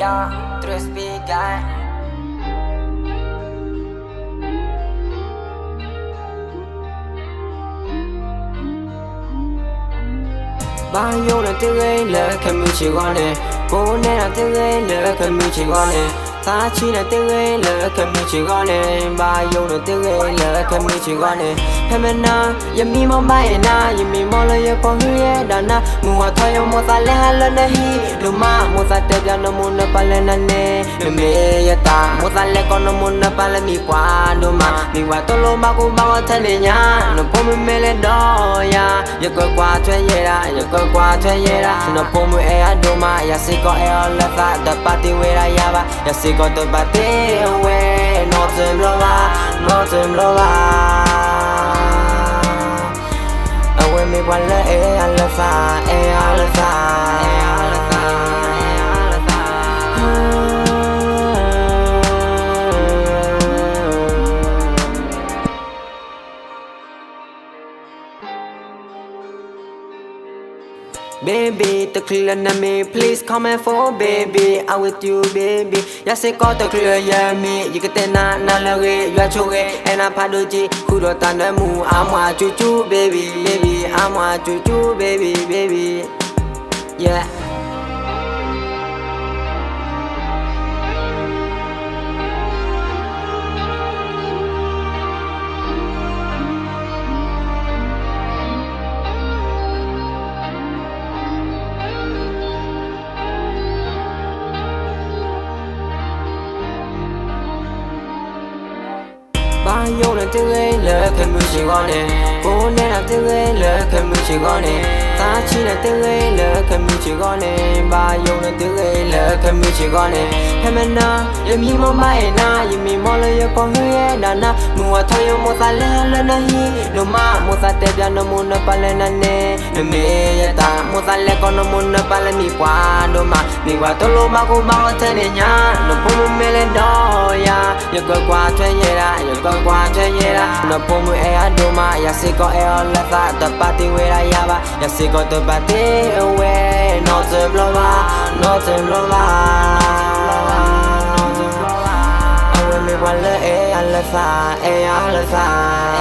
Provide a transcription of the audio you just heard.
ya, tres pica. Bao là tiếng ấy là khám mưu chỉ gọi nè. Cô này là tiếng ấy là khám mưu chỉ gọi nè. Ta chỉ là tiếng ấy là khám mưu chỉ gọi nè. Bao là tiếng ấy là khám mưu chỉ gọi nè. Hãy mình na, yếm mi mong bay na, yếm mi mong lời yêu con hứa đã na. Mua thôi ông mua ta lên hai lần này, lu ma mua ta đẹp ya nó muốn nấp lên nè nè. Lu mê ya ta mua ta lên con nó muốn nấp lên mi qua lu ma, mi qua tôi lo ba cũng bao thân này nhá. Nó po mi mê lên đó ya, ya coi qua thuê ye ra, ya coi qua thuê ye ra. Nó po mi e lu ma, ya si có e la ta đập party we ra ya ba, ya si có tôi party we, nó thêm lo ba, nó thêm lo ba. Me wala alafa alafa alafa alafa. Baby, the clear na me, please come and for baby. I'm with you, baby. Ya se có the clear ya me, you get the na la re, you are choge, and I'm padoji. Kudo tanda mu, I'm a chuchu, baby, baby. I'm a chuchu, baby, baby. Yeah. Bao là tiếng ấy là khám mưu chỉ gọi nè. Cô này là tiếng ấy là khám mưu chỉ gọi nè. Ta chỉ là tiếng ấy là khám mưu chỉ gọi nè. Bao là tiếng ấy là khám mưu chỉ gọi nè. Hãy mình na, yếm mi mong bay na, yếm mi mong lời yêu con hứa đã na. Mua thôi ông mua ta lên lần này, lu ma mua ta đẹp ya nó muốn nấp lên nè nè. Lu mê ya ta mua ta lên con nó muốn nấp lên mi qua lu ma, mi qua tôi lo ba cũng bao thân này nhá. Nó po mi mê lên đó ya, ya coi qua thuê ye ra, ya coi qua thuê ye ra. Nó po mi e lu ma, ya si có e la ta đập party we ra ya ba, ya si có tôi party we, nó thêm lo ba, nó thêm lo ba. Me wala alafa alafa.